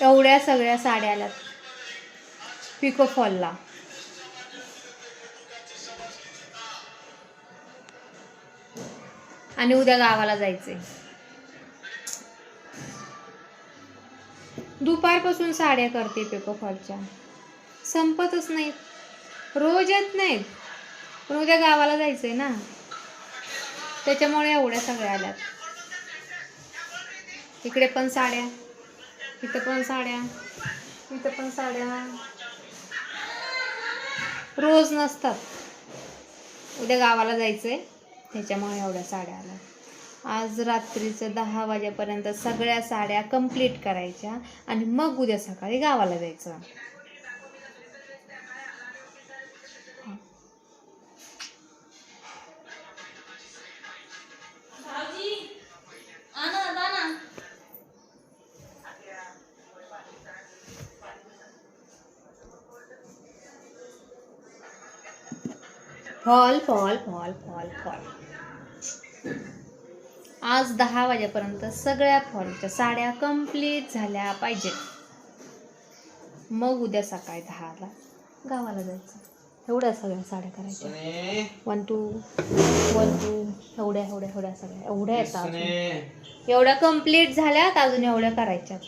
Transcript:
एवढ्या सगळ्या साड्या आल्यात पिको फॉलला. आणि उद्या गावाला जायचंय. दुपारपासून साड्या करते पिको फॉलच्या, संपतच नाहीत, रोज येत नाहीत, पण उद्या गावाला जायचंय ना, त्याच्यामुळे एवढ्या सगळ्या आल्यात. इकडे पण साड्या, इथं पण साड्या, इथं पण साड्या. रोज नसतात, उद्या गावाला जायचंय त्याच्यामुळे एवढ्या साड्या आल्या. आज रात्रीचं 10 वाजेपर्यंत सगळ्या साड्या कंप्लीट करायच्या आणि मग उद्या सकाळी गावाला जायचं. Fall fall fall fall fall. आज 10 वाजेपर्यंत सगळ्या फॉलच्या साड्या कंप्लीट झाल्या पाहिजेत, मग उद्या सकाळी 10ला गावाला जायचं. एवढ्या सगळ्या साड्या करायच्या. 1 2 1 2 एवढ्या एवढ्या एवढ्या सगळ्या एवढ्या येतात. एवढ्या कंप्लीट झाल्यात, अजून एवढ्या करायच्यात.